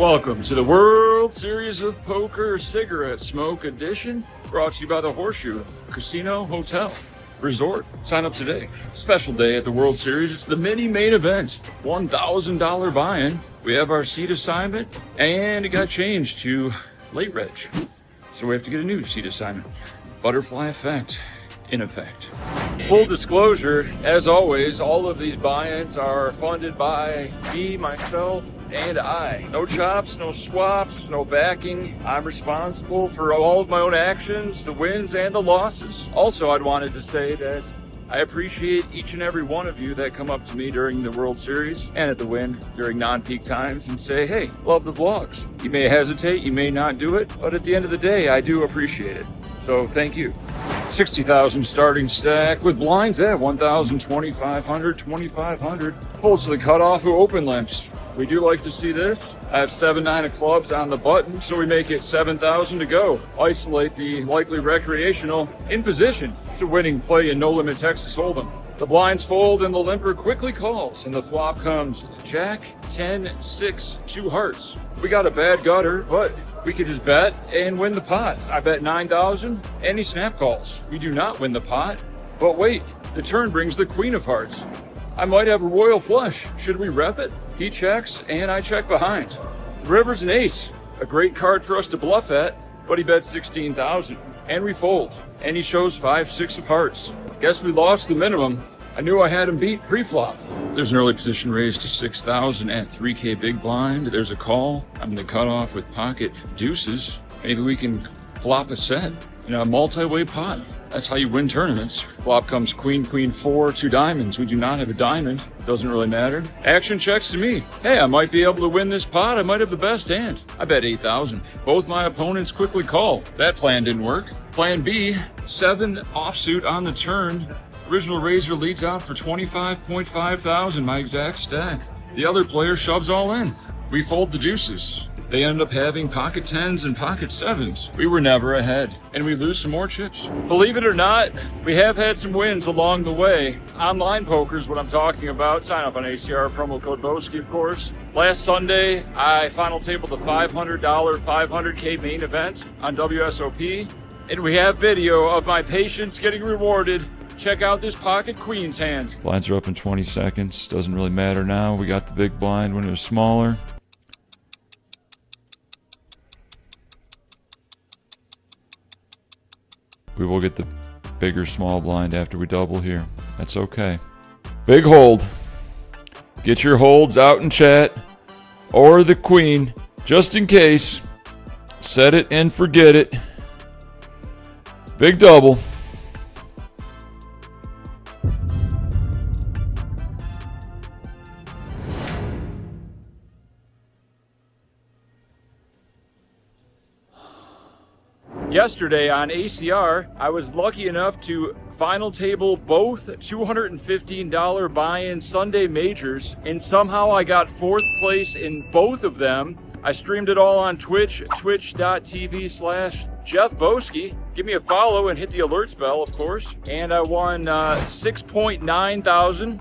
Welcome to the World Series of Poker Cigarette Smoke Edition, brought to you by the Horseshoe Casino Hotel Resort. Sign up today. Special day at the World Series. It's the mini main event. $1,000 buy-in. We have our seat assignment, and it got changed to late reg. So we have to get a new seat assignment. Butterfly effect in effect. Full disclosure, as always, all of these buy-ins are funded by me, myself, and I. No chops, no swaps, no backing. I'm responsible for all of my own actions, the wins and the losses. Also, I'd wanted to say that I appreciate each and every one of you that come up to me during the World Series and at the Win during non-peak times and say, hey, love the vlogs. You may hesitate, you may not do it, but at the end of the day, I do appreciate it. So thank you. 60,000 starting stack with blinds at 1,200, 2,500. Folds to the cutoff of open limps. We do like to see this. I have 7-9 of clubs on the button, so we make it 7,000 to go. Isolate the likely recreational in position. It's a winning play in No Limit Texas Hold'em. The blinds fold and the limper quickly calls, and the flop comes Jack, 10, 6, 2 hearts. We got a bad gutter, but we could just bet and win the pot. I bet 9,000, and he snap calls. We do not win the pot, but wait, the turn brings the queen of hearts. I might have a royal flush. Should we rep it? He checks, and I check behind. The river's an ace, a great card for us to bluff at, but he bets 16,000, and we fold, and he shows 5, 6 of hearts. Guess we lost the minimum. I knew I had him beat pre-flop. There's an early position raise to 6,000 at 3K big blind. There's a call. I'm in the cutoff with pocket deuces. Maybe we can flop a set in a multi-way pot. That's how you win tournaments. Flop comes queen, queen, 4, 2 diamonds. We do not have a diamond. Doesn't really matter. Action checks to me. Hey, I might be able to win this pot. I might have the best hand. I bet 8,000. Both my opponents quickly call. That plan didn't work. Plan B, 7 offsuit on the turn. Original raiser leads out for 25.5 thousand, my exact stack. The other player shoves all in. We fold the deuces. They end up having pocket 10s and pocket 7s. We were never ahead, and we lose some more chips. Believe it or not, we have had some wins along the way. Online poker is what I'm talking about. Sign up on ACR, promo code Boski, of course. Last Sunday, I final tabled the $500 500K main event on Wsop, and we have video of my patience getting rewarded. Check out this pocket queen's hand. Blinds are up in 20 seconds. Doesn't really matter now. We got the big blind when it was smaller. We will get the bigger small blind after we double here. That's okay. Big hold. Get your holds out in chat. Or the queen. Just in case. Set it and forget it. Big double. Yesterday on ACR, I was lucky enough to final table both $215 buy-in Sunday majors, and somehow I got 4th place in both of them. I streamed it all on Twitch, twitch.tv/Jeff Boski. Give me a follow and hit the alerts bell, of course. And I won 6.9 thousand,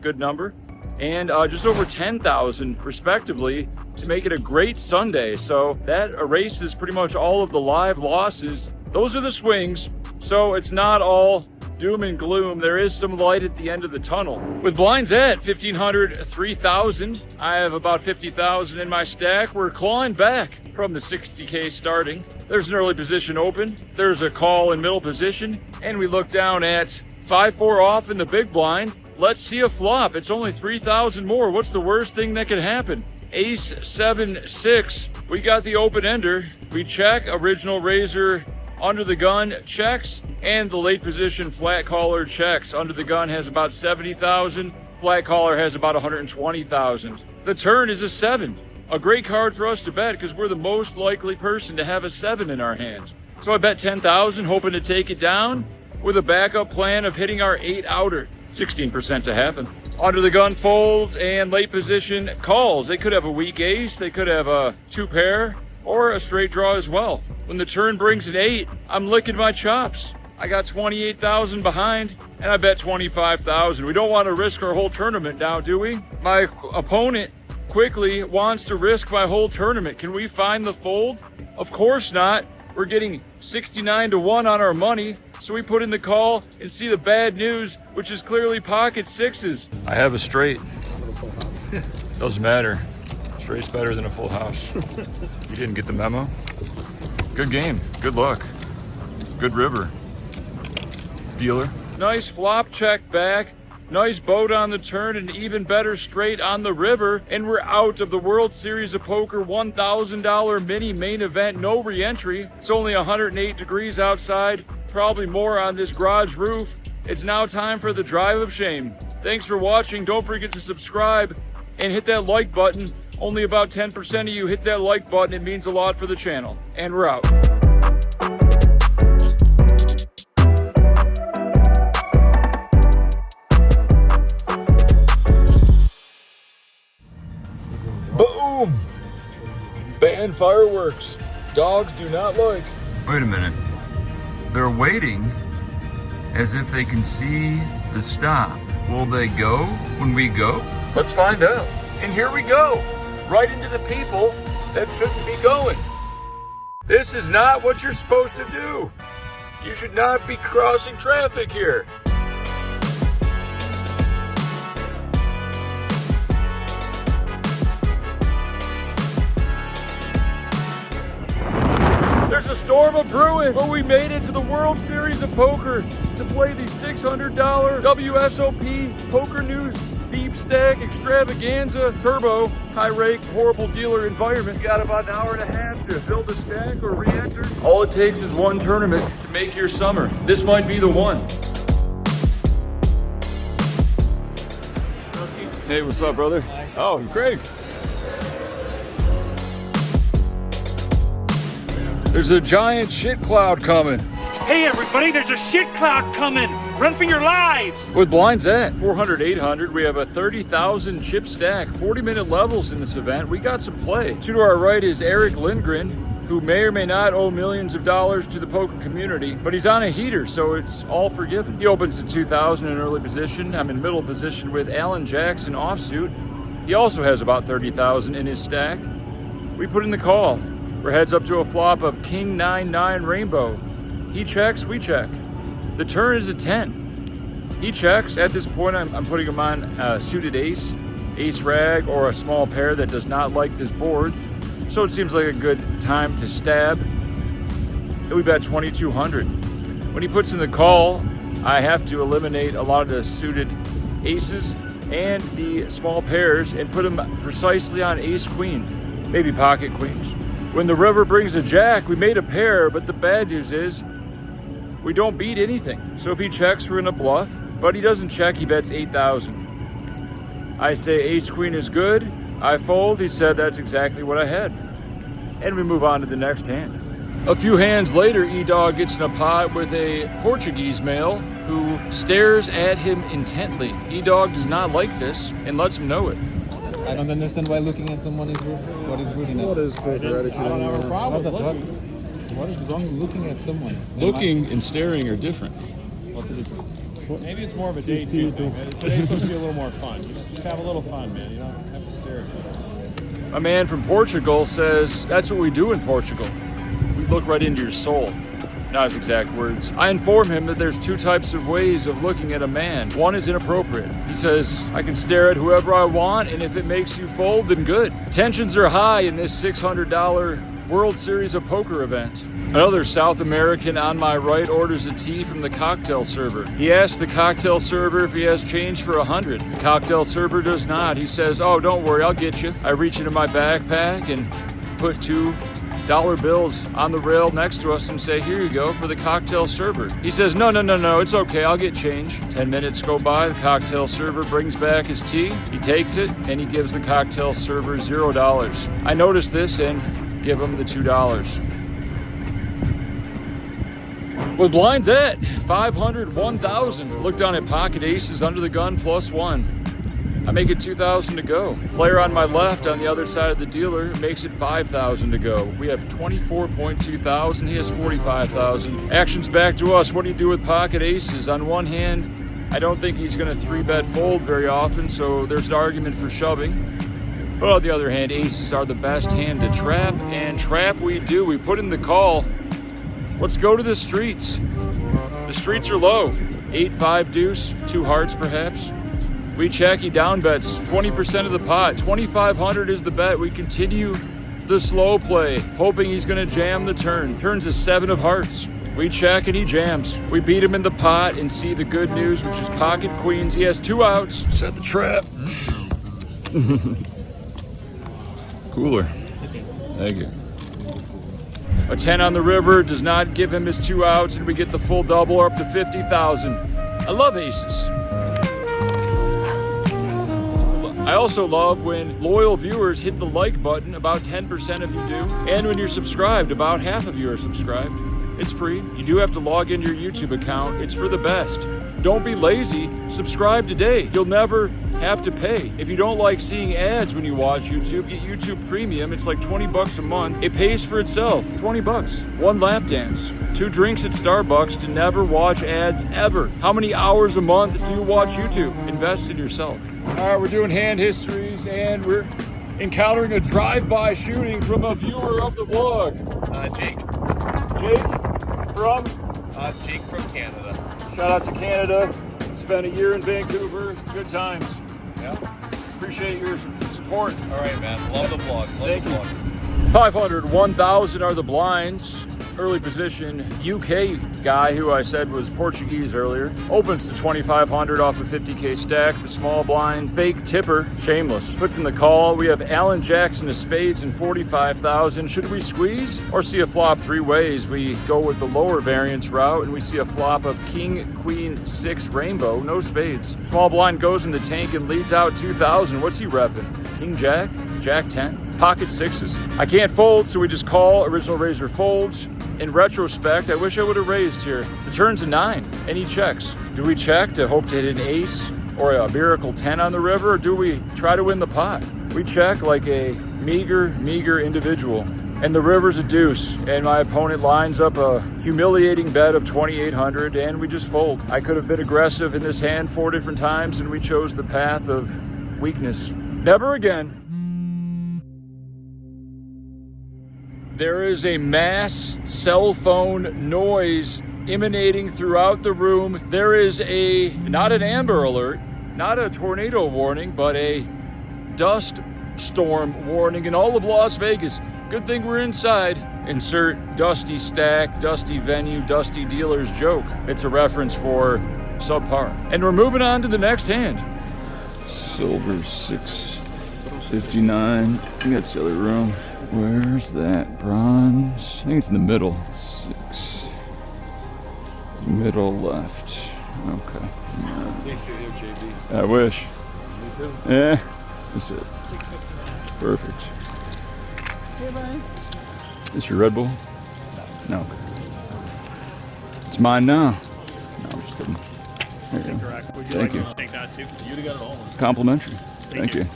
good number, and just over 10,000 respectively, to make it a great Sunday. So that erases pretty much all of the live losses. Those are the swings, so it's not all doom and gloom. There is some light at the end of the tunnel. With blinds at 1,500, 3,000, I have about 50,000 in my stack. We're clawing back from the 60K starting. There's an early position open. There's a call in middle position, and we look down at 5-4 off in the big blind. Let's see a flop. It's only 3,000 more. What's the worst thing that could happen? Ace 7 6. We got the open ender. We check. Original raiser under the gun checks, and the late position flat caller checks. Under the gun has about 70,000. Flat caller has about 120,000. The turn is a 7. A great card for us to bet because we're the most likely person to have a 7 in our hand. So I bet 10,000, hoping to take it down with a backup plan of hitting our 8 outer. 16% to happen. Under the gun folds and late position calls. They could have a weak ace, they could have a 2 pair, or a straight draw as well. When the turn brings an 8, I'm licking my chops. I got 28,000 behind, and I bet 25,000. We don't want to risk our whole tournament now, do we? My opponent quickly wants to risk my whole tournament. Can we find the fold? Of course not. We're getting 69 to 1 on our money, so we put in the call and see the bad news, which is clearly pocket sixes. I have a straight. Doesn't matter. Straight's better than a full house. You didn't get the memo? Good game. Good luck. Good river. Dealer. Nice flop check back. Nice boat on the turn, and even better straight on the river, and we're out of the World Series of Poker $1,000 mini main event. No re-entry. It's only 108 degrees outside, probably more on this garage roof. It's now time for the drive of shame. Thanks for watching. Don't forget to subscribe and hit that like button. Only about 10% of you hit that like button. It means a lot for the channel. And we're out. Boom! Ban fireworks. Dogs do not like. Wait a minute. They're waiting as if they can see the stop. Will they go when we go? Let's find out. And here we go. Right into the people that shouldn't be going. This is not what you're supposed to do. You should not be crossing traffic here. There's a storm of brewing, but we made it to the World Series of Poker to play the $600 Wsop Poker News Deep Stack Extravaganza Turbo High Rake Horrible Dealer Environment. You got about an hour and a half to build a stack or re-enter. All it takes is one tournament to make your summer. This might be the one. Hey, what's up, brother? Oh, Craig. There's a giant shit cloud coming. Hey everybody, there's a shit cloud coming. Run for your lives. With blinds at 400, 800, we have a 30,000 chip stack, 40-minute levels in this event. We got some play. To our right is Eric Lindgren, who may or may not owe millions of dollars to the poker community, but he's on a heater, so it's all forgiven. He opens at 2,000 in early position. I'm in middle position with Alan Jackson offsuit. He also has about 30,000 in his stack. We put in the call. We're heads up to a flop of King 9-9 Rainbow. He checks, we check. The turn is a 10. He checks. At this point, I'm putting him on a suited ace, ace rag, or a small pair that does not like this board. So it seems like a good time to stab. And we bet 2,200. When he puts in the call, I have to eliminate a lot of the suited aces and the small pairs and put him precisely on ace queen, maybe pocket queens. When the river brings a jack, we made a pair, but the bad news is we don't beat anything. So if he checks, we're in a bluff, but he doesn't check, he bets 8,000. I say ace queen is good. I fold. He said that's exactly what I had. And we move on to the next hand. A few hands later, E-Dog gets in a pot with a Portuguese male who stares at him intently. E-Dog does not like this and lets him know it. I don't understand why looking at someone is rude. What is rude enough? What is poker etiquette? I don't have a problem. What the fuck? What is wrong with looking at someone? Looking and staring are different. What's the difference? Maybe it's more of a day two thing, man. Today's supposed to be a little more fun. Just have a little fun, man. You don't have to stare at people. A man from Portugal says that's what we do in Portugal. We look right into your soul. Not his exact words. I inform him that there's two types of ways of looking at a man. One is inappropriate. He says, I can stare at whoever I want, and if it makes you fold, then good. Tensions are high in this $600 World Series of Poker event. Another South American on my right orders a tea from the cocktail server. He asks the cocktail server if he has change for 100. The cocktail server does not. He says, oh, don't worry, I'll get you. I reach into my backpack and put $2 bills on the rail next to us and say, here you go for the cocktail server. He says, no, it's okay, I'll get change. 10 minutes go by, the cocktail server brings back his tea. He takes it and he gives the cocktail server $0. I notice this and give him the $2. With blinds at 500, 1,000. Look down at pocket aces under the gun +1. I make it 2,000 to go. Player on my left on the other side of the dealer makes it 5,000 to go. We have 24.2 thousand. He has 45,000. Action's back to us. What do you do with pocket aces? On one hand, I don't think he's going to 3-bet fold very often, so there's an argument for shoving. But on the other hand, aces are the best hand to trap, and trap we do. We put in the call. Let's go to the streets. The streets are low. 8-5 deuce, 2 hearts perhaps. We check, he down bets 20% of the pot. 2,500 is the bet. We continue the slow play, hoping he's gonna jam the turn. Turns a 7 of hearts. We check and he jams. We beat him in the pot and see the good news, which is pocket queens. He has 2 outs. Set the trap. Cooler. Thank you. A 10 on the river does not give him his 2 outs, and we get the full double up to 50,000. I love aces. I also love when loyal viewers hit the like button, about 10% of you do, and when you're subscribed, about half of you are subscribed. It's free. You do have to log into your YouTube account. It's for the best. Don't be lazy. Subscribe today. You'll never have to pay. If you don't like seeing ads when you watch YouTube, get YouTube Premium. It's like 20 bucks a month. It pays for itself. 20 bucks. 1 lap dance. 2 drinks at Starbucks to never watch ads ever. How many hours a month do you watch YouTube? Invest in yourself. All right, we're doing hand histories, and we're encountering a drive-by shooting from a viewer of the vlog. Jake. Jake from? Jake from Canada. Shout out to Canada. Spent a year in Vancouver. Good times. Yeah. Appreciate your support. All right, man. Love the vlogs. Thank you. Vlogs. 500, 1,000 are the blinds. Early position, UK guy who I said was Portuguese earlier. Opens to 2,500 off a 50K stack. The small blind, fake tipper, shameless. Puts in the call. We have Alan Jackson of spades and 45,000. Should we squeeze or see a flop 3 ways? We go with the lower variance route and we see a flop of king, queen, 6 rainbow, no spades. Small blind goes in the tank and leads out 2,000. What's he repping? King jack, jack 10, pocket 6s. I can't fold, so we just call. Original raiser folds. In retrospect, I wish I would have raised here. The turn's a 9, and he checks. Do we check to hope to hit an ace or a miracle 10 on the river, or do we try to win the pot? We check like a meager individual. And the river's a deuce, and my opponent lines up a humiliating bet of 2,800, and we just fold. I could have been aggressive in this hand 4 different times, and we chose the path of weakness. Never again. There is a mass cell phone noise emanating throughout the room. There is not an Amber Alert, not a tornado warning, but a dust storm warning in all of Las Vegas. Good thing we're inside. Insert dusty stack, dusty venue, dusty dealers joke. It's a reference for subpar. And we're moving on to the next hand. Silver 659. We got silly room. Where's that? Bronze? I think it's in the middle. 6. Middle left. Okay. I wish. Yeah. That's it. Perfect. Is your Red Bull? No. It's mine now. No, I'm just kidding. There you go. Thank you. Take that too. You'd have got it all. Complimentary. Thank you.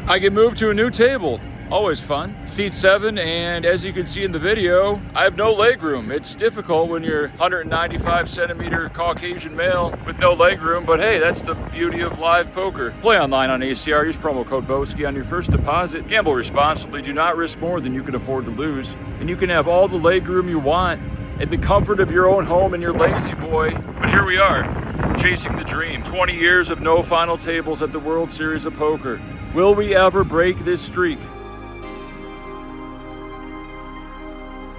I get moved to a new table. Always fun. Seat 7, and as you can see in the video, I have no leg room. It's difficult when you're 195 centimeter Caucasian male with no leg room, but hey, that's the beauty of live poker. Play online on ACR, use promo code Boski on your first deposit. Gamble responsibly, do not risk more than you can afford to lose. And you can have all the leg room you want in the comfort of your own home and your lazy boy. But here we are, chasing the dream. 20 years of no final tables at the World Series of Poker. Will we ever break this streak?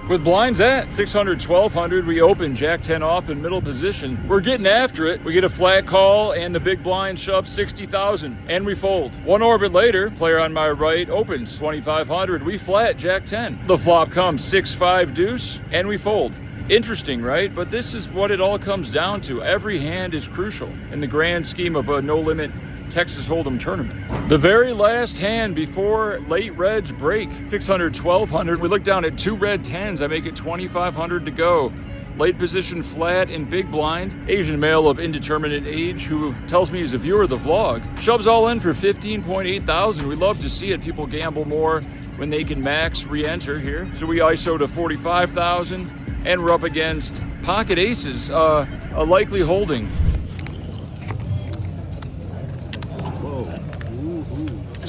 With blinds at 600, 1,200, we open Jack 10 off in middle position. We're getting after it. We get a flat call and the big blind shoves 60,000 and we fold. 1 orbit later, player on my right opens 2,500. We flat Jack 10. The flop comes 6-5 deuce and we fold. Interesting, right? But this is what it all comes down to. Every hand is crucial in the grand scheme of a no-limit Texas Hold'em tournament. The very last hand before late reg break, 600, 1,200. We look down at 2 red 10s. I make it 2,500 to go. Late position flat in big blind. Asian male of indeterminate age who tells me he's a viewer of the vlog. Shoves all in for 15.8 thousand. We love to see it. People gamble more when they can max re-enter here. So we ISO to 45,000 and we're up against pocket aces, a likely holding.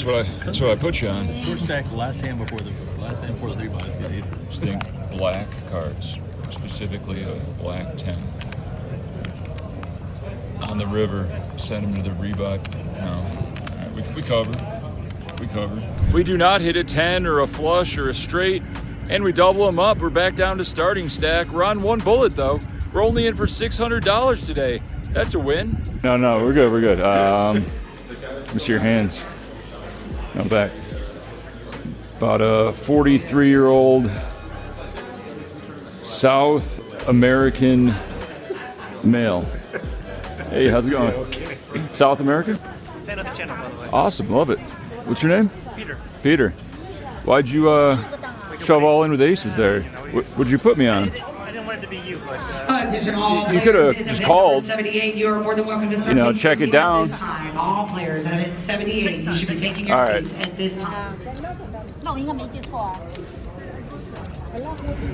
That's what I put you on. Short stack, last hand before the rebuys, the aces. Just think black cards, specifically a black 10. On the river, send them to the rebuy. No, all right, we cover. We cover. We do not hit a 10 or a flush or a straight, and we double them up. We're back down to starting stack. We're on one bullet though. We're only in for $600 today. That's a win. No, we're good. We're good. Let me see your hands. No, back. About a 43-year-old South American male. Hey, how's it going? South American? Fan of the channel, by the way. Awesome, love it. What's your name? Peter. Peter. Why'd you shove all in with aces there? What'd you put me on? I didn't want it to be you, but Attention all You could have players in just event called. 78, you are more than welcome to start You know, taking check your it seats at down. this time. All players in event 78, you should be taking your All right. seats at this time. 那我应该没记错啊。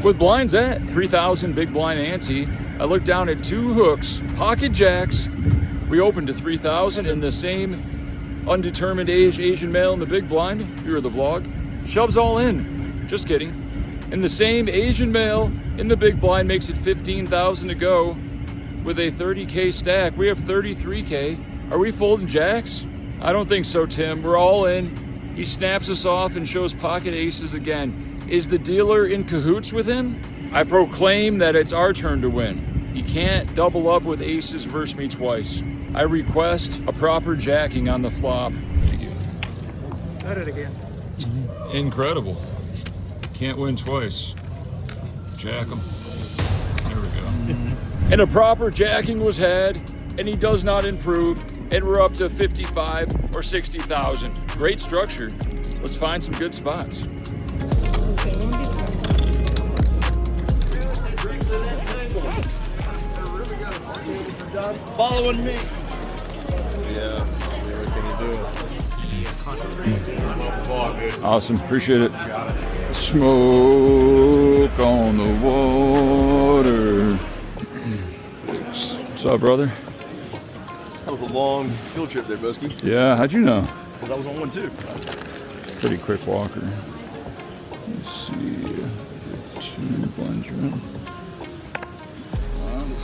With blinds at 3,000 big blind ante, I look down at two hooks, pocket jacks. We opened to 3,000 and the same undetermined age Asian male in the big blind, here are the vlog, shoves all in. Just kidding. And the same Asian male in the big blind makes it 15,000 to go with a 30K stack. We have 33K. Are we folding jacks? I don't think so, Tim. We're all in. He snaps us off and shows pocket aces again. Is the dealer in cahoots with him? I proclaim that it's our turn to win. He can't double up with aces versus me twice. I request a proper jacking on the flop. Thank you. got it again. Incredible. Can't win twice. Jack him. There we go. And a proper jacking was had, and he does not improve, and we're up to 55 or 60,000. Great structure. Let's find some good spots. Following me. Yeah, everything you do. Awesome. Appreciate it. Smoke on the water. What's up, brother? That was a long field trip there, Boski. Yeah, how'd you know? Because I was on one too. Pretty quick walker. Let's see. 2 blinds around.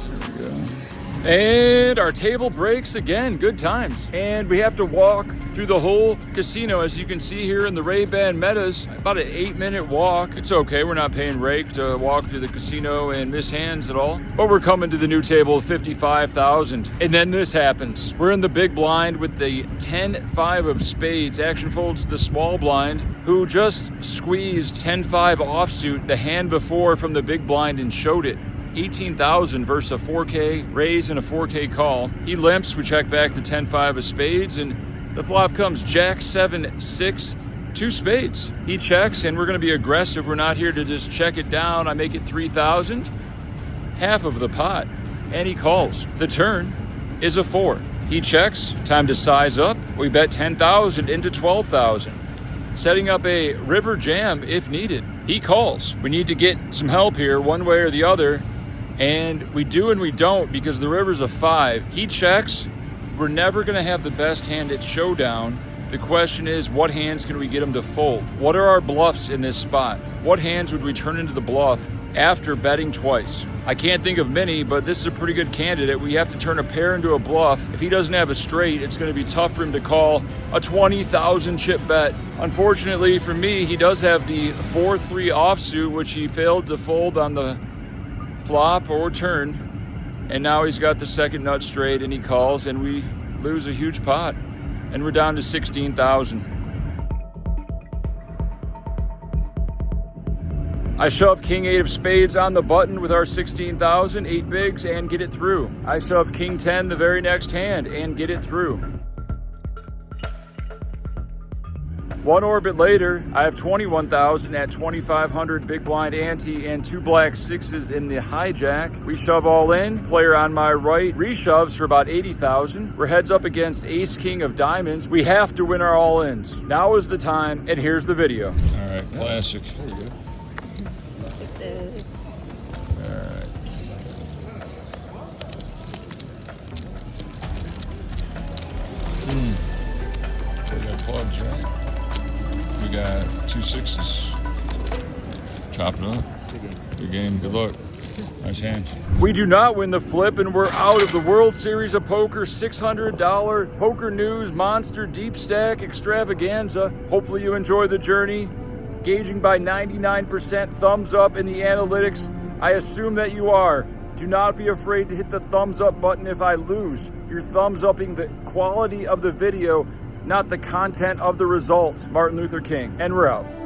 There we go. And our table breaks again. Good times. And we have to walk through the whole casino, as you can see here in the Ray-Ban Metas. About an 8-minute walk. It's okay, we're not paying rake to walk through the casino and miss hands at all. But we're coming to the new table of 55,000. And then this happens. We're in the big blind with the 10-5 of spades. Action folds the small blind, who just squeezed 10-5 offsuit the hand before from the big blind and showed it. 18,000 versus a 4K raise and a 4K call. He limps, we check back the 10-5 of spades, and the flop comes Jack 7-6, 2 spades. He checks, and we're gonna be aggressive. We're not here to just check it down. I make it 3,000, half of the pot, and he calls. The turn is a 4. He checks, time to size up. We bet 10,000 into 12,000. Setting up a river jam if needed. He calls. We need to get some help here, one way or the other. And we do and we don't, because the river's a 5. He checks. We're never going to have the best hand at showdown. The question is, what hands can we get him to fold? What are our bluffs in this spot? What hands would we turn into the bluff after betting twice? I can't think of many, but this is a pretty good candidate. We have to turn a pair into a bluff. If he doesn't have a straight, it's going to be tough for him to call a 20,000 chip bet. Unfortunately for me, he does have the 4-3 offsuit, which he failed to fold on the flop or turn. And now he's got the second nut straight and he calls, and we lose a huge pot. And we're down to 16,000. I shove King 8 of spades on the button with our 16,000, 8 bigs, and get it through. I shove King 10 the very next hand and get it through. One orbit later, I have 21,000 at 2,500 big blind ante and 2 black 6s in the hijack. We shove all in. Player on my right reshoves for about 80,000. We're heads up against Ace King of diamonds. We have to win our all-ins. Now is the time, and here's the video. All right, classic. Alright. We got plugs, right? sixes. Chop it up. Good game. Good luck. Nice hands. We do not win the flip, and we're out of the World Series of Poker $600 Poker News Monster Deep Stack Extravaganza. Hopefully you enjoy the journey. Gauging by 99% thumbs up in the analytics. I assume that you are. Do not be afraid to hit the thumbs up button if I lose. You're thumbs upping the quality of the video, not the content of the results. Martin Luther King. And we're out.